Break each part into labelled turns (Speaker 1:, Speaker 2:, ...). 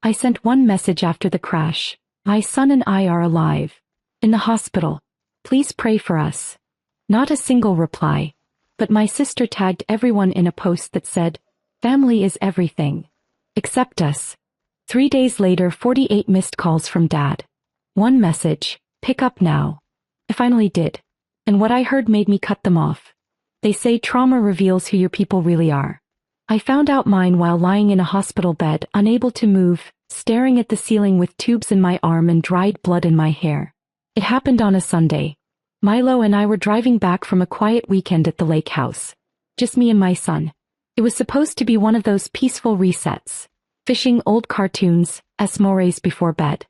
Speaker 1: I sent one message after the crash. My son and I are alive. In the hospital. Please pray for us. Not a single reply. But my sister tagged everyone in a post that said, "Family is everything. Accept us." 3 days later, 48 missed calls from Dad. One message, "Pick up now." I finally did. And what I heard made me cut them off. They say trauma reveals who your people really are. I found out mine while lying in a hospital bed, unable to move, staring at the ceiling with tubes in my arm and dried blood in my hair. It happened on a Sunday. Milo and I were driving back from a quiet weekend at the lake house. Just me and my son. It was supposed to be one of those peaceful resets. Fishing old cartoons, s'mores before bed.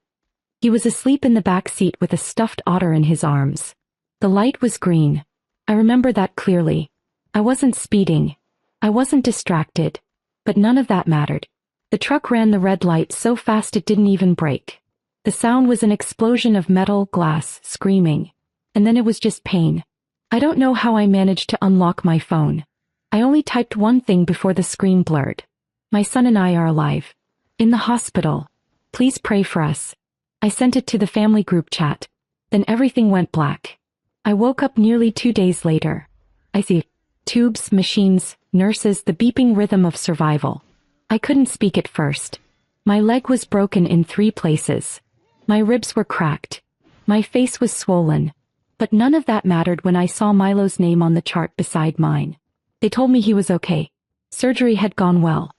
Speaker 1: He was asleep in the back seat with a stuffed otter in his arms. The light was green. I remember that clearly. I wasn't speeding. I wasn't distracted. But none of that mattered. The truck ran the red light so fast it didn't even brake. The sound was an explosion of metal, glass, screaming. And then it was just pain. I don't know how I managed to unlock my phone. I only typed one thing before the screen blurred. My son and I are alive. In the hospital. Please pray for us. I sent it to the family group chat. Then everything went black. I woke up nearly 2 days later. I see tubes, machines, nurses, the beeping rhythm of survival. I couldn't speak at first. My leg was broken in 3 places. My ribs were cracked. My face was swollen. But none of that mattered when I saw Milo's name on the chart beside mine. They told me he was okay. Surgery had gone well.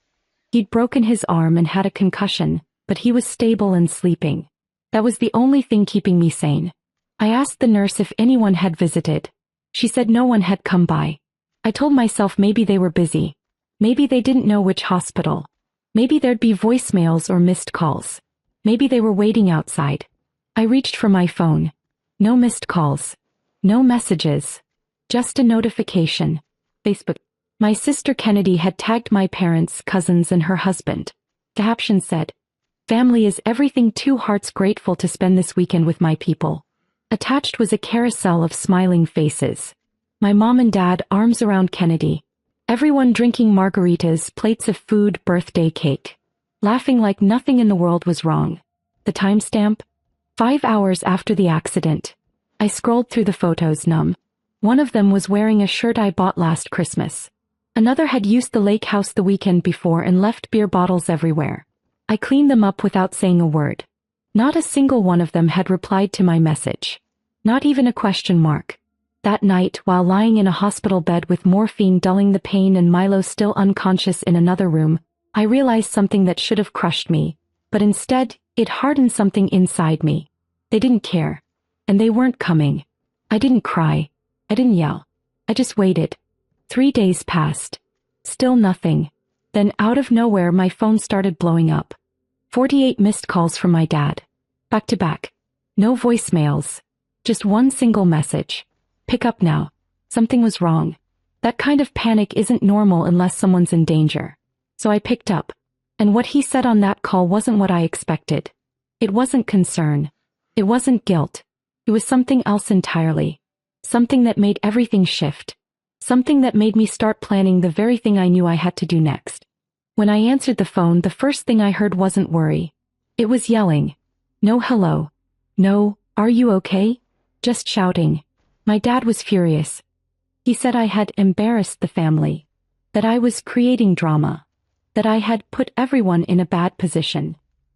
Speaker 1: He'd broken his arm and had a concussion, but he was stable and sleeping. That was the only thing keeping me sane. I asked the nurse if anyone had visited. She said no one had come by. I told myself maybe they were busy. Maybe they didn't know which hospital. Maybe there'd be voicemails or missed calls. Maybe they were waiting outside. I reached for my phone. No missed calls. No messages. Just a notification. Facebook. My sister Kennedy had tagged my parents, cousins, and her husband. The caption said, "Family is everything. 2 hearts, grateful to spend this weekend with my people." Attached was a carousel of smiling faces. My mom and dad, arms around Kennedy. Everyone drinking margaritas, plates of food, birthday cake. Laughing like nothing in the world was wrong. The timestamp? 5 hours after the accident. I scrolled through the photos, numb. One of them was wearing a shirt I bought last Christmas. Another had used the lake house the weekend before and left beer bottles everywhere. I cleaned them up without saying a word. Not a single one of them had replied to my message. Not even a question mark. That night, while lying in a hospital bed with morphine dulling the pain and Milo still unconscious in another room, I realized something that should have crushed me, but instead, it hardened something inside me. They didn't care. And they weren't coming. I didn't cry. I didn't yell. I just waited. 3 days passed. Still nothing. Then out of nowhere my phone started blowing up. 48 missed calls from my dad. Back to back. No voicemails. Just one single message. "Pick up now." Something was wrong. That kind of panic isn't normal unless someone's in danger. So I picked up. And what he said on that call wasn't what I expected. It wasn't concern. It wasn't guilt. It was something else entirely. Something that made everything shift. Something that made me start planning the very thing I knew I had to do next. When I answered the phone, the first thing I heard wasn't worry. It was yelling. No hello. No, "Are you okay?" Just shouting. My dad was furious. He said I had embarrassed the family. That I was creating drama. That I had put everyone in a bad position.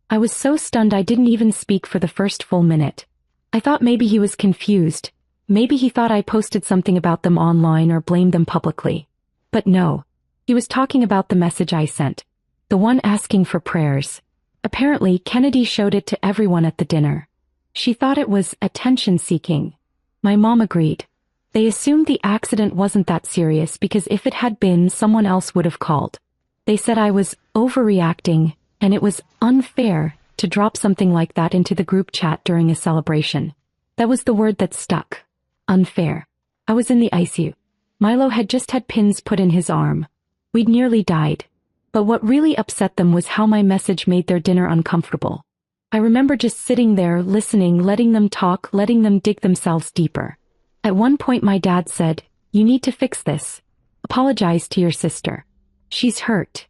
Speaker 1: I was so stunned I didn't even speak for the first full minute. I thought maybe he was confused. Maybe he thought I posted something about them online or blamed them publicly. But no. He was talking about the message I sent. The one asking for prayers. Apparently, Kennedy showed it to everyone at the dinner. She thought it was attention-seeking. My mom agreed. They assumed the accident wasn't that serious because if it had been, someone else would have called. They said I was overreacting, and it was unfair to drop something like that into the group chat during a celebration. That was the word that stuck. Unfair. I was in the ICU. Milo had just had pins put in his arm. We'd nearly died. But what really upset them was how my message made their dinner uncomfortable. I remember just sitting there, listening, letting them talk, letting them dig themselves deeper. At one point my dad said, "You need to fix this. Apologize to your sister. She's hurt."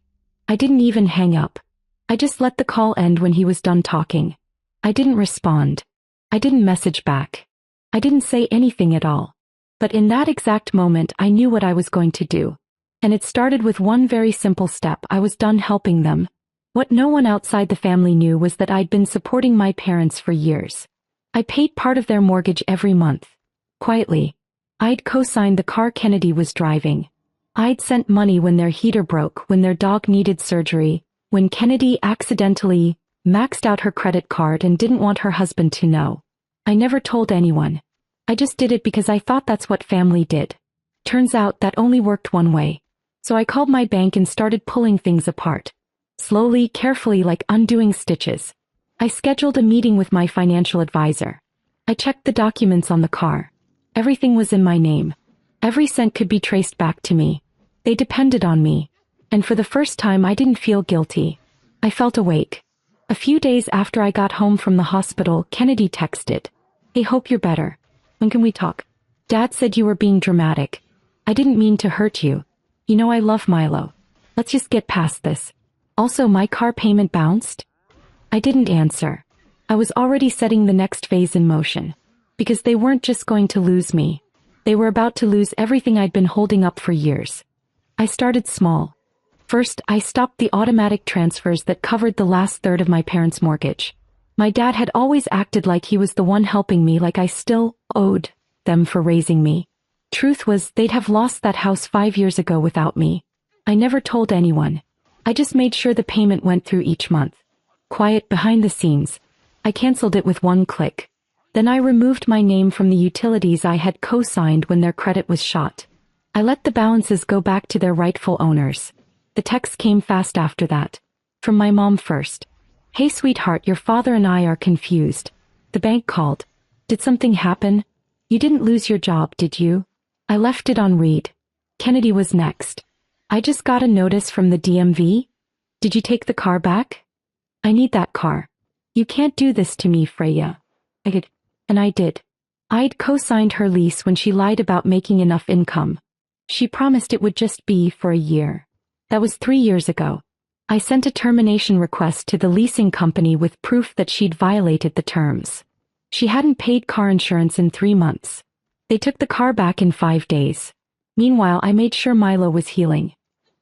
Speaker 1: I didn't even hang up. I just let the call end when he was done talking. I didn't respond. I didn't message back. I didn't say anything at all. But in that exact moment I knew what I was going to do. And it started with one very simple step. I was done helping them. What no one outside the family knew was that I'd been supporting my parents for years. I paid part of their mortgage every month. Quietly. I'd co-signed the car Kennedy was driving. I'd sent money when their heater broke, when their dog needed surgery, when Kennedy accidentally maxed out her credit card and didn't want her husband to know. I never told anyone. I just did it because I thought that's what family did. Turns out that only worked one way. So I called my bank and started pulling things apart. Slowly, carefully, like undoing stitches. I scheduled a meeting with my financial advisor. I checked the documents on the car. Everything was in my name. Every cent could be traced back to me. They depended on me. And for the first time I didn't feel guilty. I felt awake. A few days after I got home from the hospital, Kennedy texted, "Hey, hope you're better. When can we talk? Dad said you were being dramatic. I didn't mean to hurt you. You know I love Milo. Let's just get past this. Also, my car payment bounced?" I didn't answer. I was already setting the next phase in motion. Because they weren't just going to lose me. They were about to lose everything I'd been holding up for years. I started small. First, I stopped the automatic transfers that covered the last third of my parents' mortgage. My dad had always acted like he was the one helping me, like I still owed them for raising me. Truth was, they'd have lost that house 5 years ago without me. I never told anyone. I just made sure the payment went through each month. Quiet behind the scenes. I canceled it with one click. Then I removed my name from the utilities I had co-signed when their credit was shot. I let the balances go back to their rightful owners. The text came fast after that. From my mom first. "Hey sweetheart, your father and I are confused. The bank called. Did something happen? You didn't lose your job, did you?" I left it on read. Kennedy was next. "I just got a notice from the DMV. Did you take the car back? I need that car. You can't do this to me, Freya." And I did. I'd co-signed her lease when she lied about making enough income. She promised it would just be for a year. That was 3 years ago. I sent a termination request to the leasing company with proof that she'd violated the terms. She hadn't paid car insurance in 3 months. They took the car back in 5 days. Meanwhile, I made sure Milo was healing.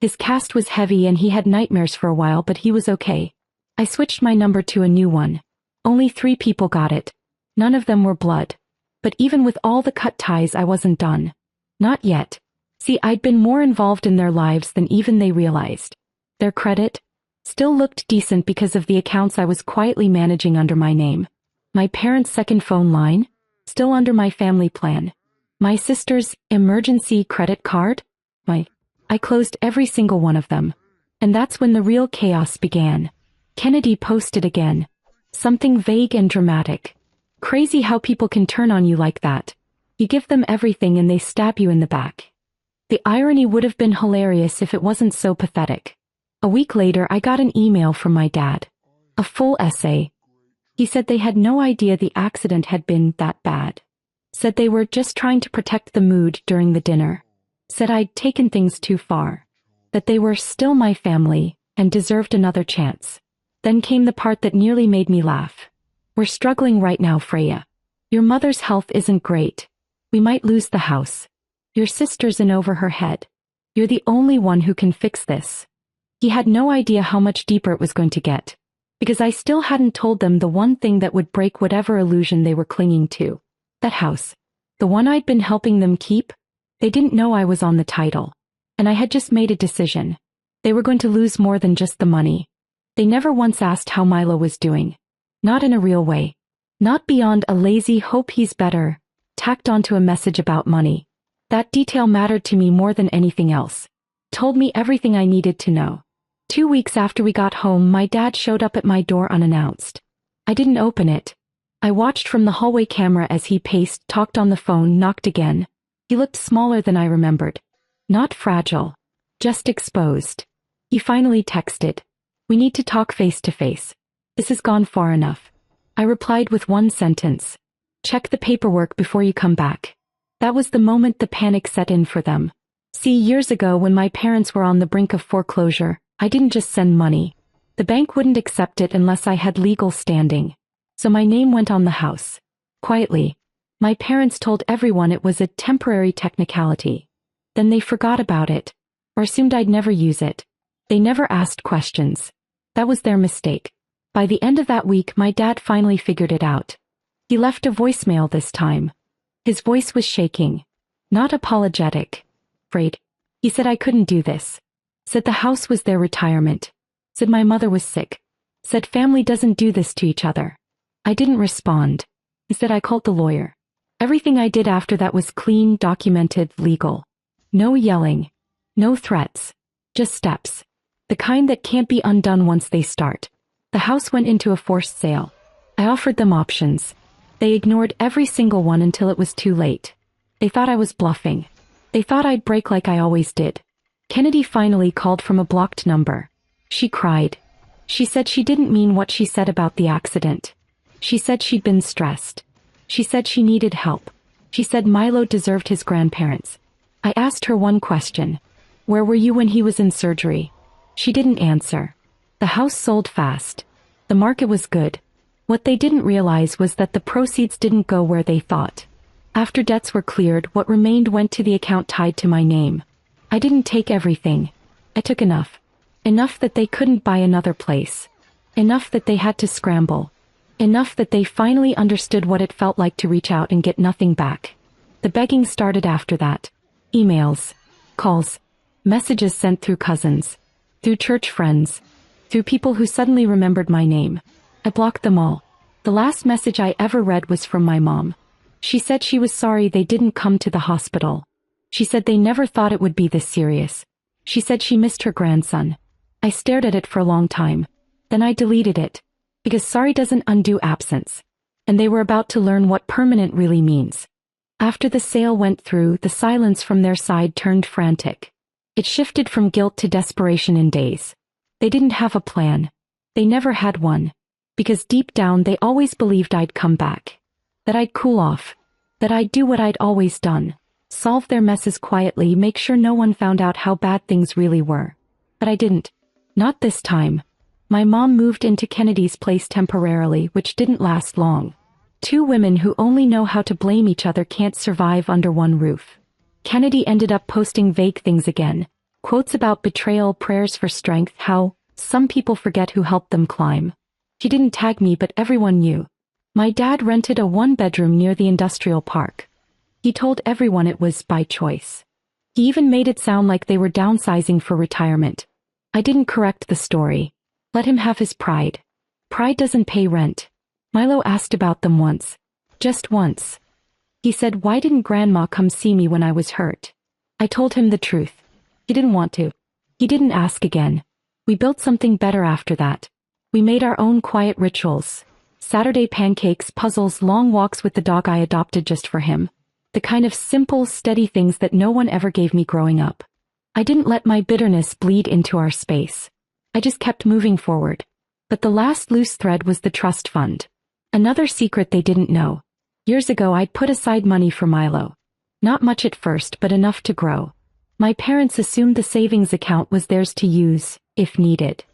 Speaker 1: His cast was heavy and he had nightmares for a while, but he was okay. I switched my number to a new one. Only 3 people got it. None of them were blood. But even with all the cut ties, I wasn't done. Not yet. See, I'd been more involved in their lives than even they realized. Their credit still looked decent because of the accounts I was quietly managing under my name. My parents' second phone line, still under my family plan. My sister's emergency credit card, I closed every single one of them. And that's when the real chaos began. Kennedy posted again. Something vague and dramatic. Crazy how people can turn on you like that. You give them everything and they stab you in the back. The irony would have been hilarious if it wasn't so pathetic. A week later I got an email from my dad. A full essay. He said they had no idea the accident had been that bad. Said they were just trying to protect the mood during the dinner. Said I'd taken things too far. That they were still my family and deserved another chance. Then came the part that nearly made me laugh. "We're struggling right now, Freya. Your mother's health isn't great. We might lose the house. Your sister's in over her head. You're the only one who can fix this." He had no idea how much deeper it was going to get. Because I still hadn't told them the one thing that would break whatever illusion they were clinging to. That house. The one I'd been helping them keep. They didn't know I was on the title. And I had just made a decision. They were going to lose more than just the money. They never once asked how Milo was doing. Not in a real way. Not beyond a lazy hope he's better, tacked onto a message about money. That detail mattered to me more than anything else. Told me everything I needed to know. 2 weeks after we got home, my dad showed up at my door unannounced. I didn't open it. I watched from the hallway camera as he paced, talked on the phone, knocked again. He looked smaller than I remembered. Not fragile. Just exposed. He finally texted. "We need to talk face to face. This has gone far enough." I replied with one sentence. "Check the paperwork before you come back." That was the moment the panic set in for them. See, years ago when my parents were on the brink of foreclosure, I didn't just send money. The bank wouldn't accept it unless I had legal standing. So my name went on the house. Quietly, my parents told everyone it was a temporary technicality. Then they forgot about it, or assumed I'd never use it. They never asked questions. That was their mistake. By the end of that week, my dad finally figured it out. He left a voicemail this time. His voice was shaking. Not apologetic. Afraid. He said I couldn't do this. Said the house was their retirement. Said my mother was sick. Said family doesn't do this to each other. I didn't respond. Instead, I called the lawyer. Everything I did after that was clean, documented, legal. No yelling. No threats. Just steps. The kind that can't be undone once they start. The house went into a forced sale. I offered them options. They ignored every single one until it was too late. They thought I was bluffing. They thought I'd break like I always did. Kennedy finally called from a blocked number. She cried. She said she didn't mean what she said about the accident. She said she'd been stressed. She said she needed help. She said Milo deserved his grandparents. I asked her one question. Where were you when he was in surgery? She didn't answer. The house sold fast. The market was good. What they didn't realize was that the proceeds didn't go where they thought. After debts were cleared, what remained went to the account tied to my name. I didn't take everything. I took enough. Enough that they couldn't buy another place. Enough that they had to scramble. Enough that they finally understood what it felt like to reach out and get nothing back. The begging started after that. Emails. Calls. Messages sent through cousins. Through church friends. Through people who suddenly remembered my name. I blocked them all. The last message I ever read was from my mom. She said she was sorry they didn't come to the hospital. She said they never thought it would be this serious. She said she missed her grandson. I stared at it for a long time. Then I deleted it. Because sorry doesn't undo absence. And they were about to learn what permanent really means. After the sale went through, the silence from their side turned frantic. It shifted from guilt to desperation in days. They didn't have a plan. They never had one. Because deep down they always believed I'd come back. That I'd cool off. That I'd do what I'd always done. Solve their messes quietly, make sure no one found out how bad things really were. But I didn't. Not this time. My mom moved into Kennedy's place temporarily, which didn't last long. Two women who only know how to blame each other can't survive under one roof. Kennedy ended up posting vague things again. Quotes about betrayal, prayers for strength, how some people forget who helped them climb. She didn't tag me, but everyone knew. My dad rented a one-bedroom near the industrial park. He told everyone it was by choice. He even made it sound like they were downsizing for retirement. I didn't correct the story. Let him have his pride. Pride doesn't pay rent. Milo asked about them once. Just once. He said, why didn't Grandma come see me when I was hurt? I told him the truth. He didn't want to. He didn't ask again. We built something better after that. We made our own quiet rituals. Saturday pancakes, puzzles, long walks with the dog I adopted just for him. The kind of simple, steady things that no one ever gave me growing up. I didn't let my bitterness bleed into our space. I just kept moving forward. But the last loose thread was the trust fund. Another secret they didn't know. Years ago I'd put aside money for Milo. Not much at first, but enough to grow. My parents assumed the savings account was theirs to use, if needed.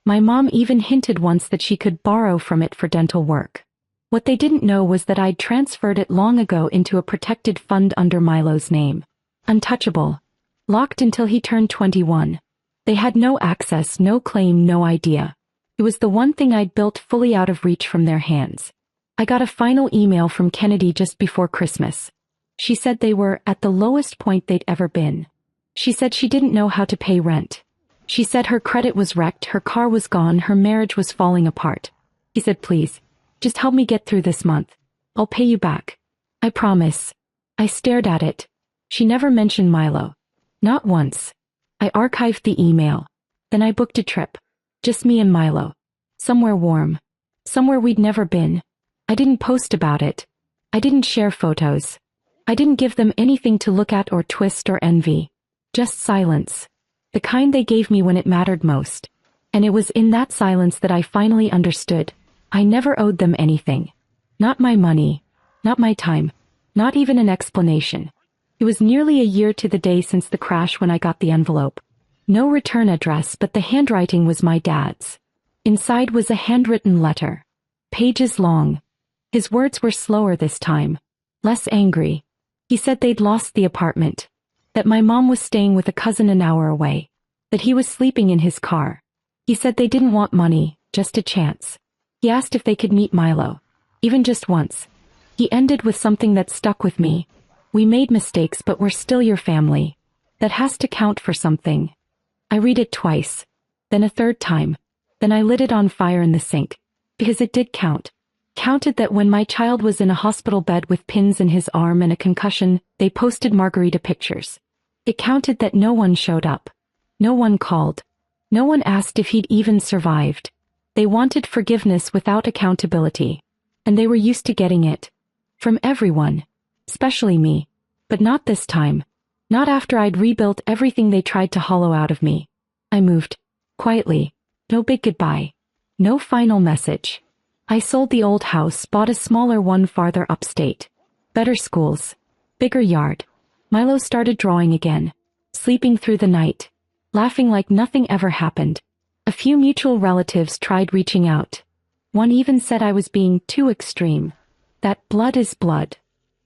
Speaker 1: My mom even hinted once that she could borrow from it for dental work. What they didn't know was that I'd transferred it long ago into a protected fund under Milo's name. Untouchable. Locked until he turned 21. They had no access, no claim, no idea. It was the one thing I'd built fully out of reach from their hands. I got a final email from Kennedy just before Christmas. She said they were at the lowest point they'd ever been. She said she didn't know how to pay rent. She said her credit was wrecked, her car was gone, her marriage was falling apart. He said, please, just help me get through this month. I'll pay you back. I promise. I stared at it. She never mentioned Milo. Not once. I archived the email. Then I booked a trip. Just me and Milo. Somewhere warm. Somewhere we'd never been. I didn't post about it. I didn't share photos. I didn't give them anything to look at or twist or envy. Just silence. The kind they gave me when it mattered most. And it was in that silence that I finally understood. I never owed them anything. Not my money. Not my time. Not even an explanation. It was nearly a year to the day since the crash when I got the envelope. No return address, but the handwriting was my dad's. Inside was a handwritten letter. Pages long. His words were slower this time. Less angry. He said they'd lost the apartment. That my mom was staying with a cousin an hour away. That he was sleeping in his car. He said they didn't want money, just a chance. He asked if they could meet Milo. Even just once. He ended with something that stuck with me. We made mistakes, but we're still your family. That has to count for something. I read it twice. Then a third time. Then I lit it on fire in the sink. Because it did count. Counted that when my child was in a hospital bed with pins in his arm and a concussion, they posted margarita pictures. It counted that no one showed up. No one called. No one asked if he'd even survived. They wanted forgiveness without accountability. And they were used to getting it. From everyone. Especially me. But not this time. Not after I'd rebuilt everything they tried to hollow out of me. I moved. Quietly. No big goodbye. No final message. I sold the old house, bought a smaller one farther upstate. Better schools. Bigger yard. Milo started drawing again. Sleeping through the night. Laughing like nothing ever happened. A few mutual relatives tried reaching out. One even said I was being too extreme. That blood is blood.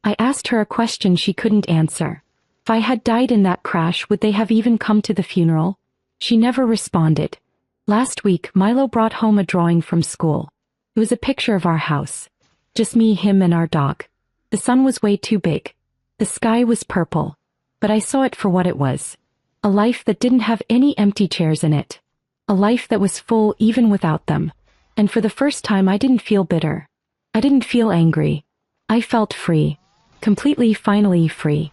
Speaker 1: I asked her a question she couldn't answer. If I had died in that crash, would they have even come to the funeral? She never responded. Last week, Milo brought home a drawing from school. It was a picture of our house. Just me, him, and our dog. The sun was way too big. The sky was purple. But I saw it for what it was. A life that didn't have any empty chairs in it. A life that was full even without them. And for the first time I didn't feel bitter. I didn't feel angry. I felt free. Completely, finally free.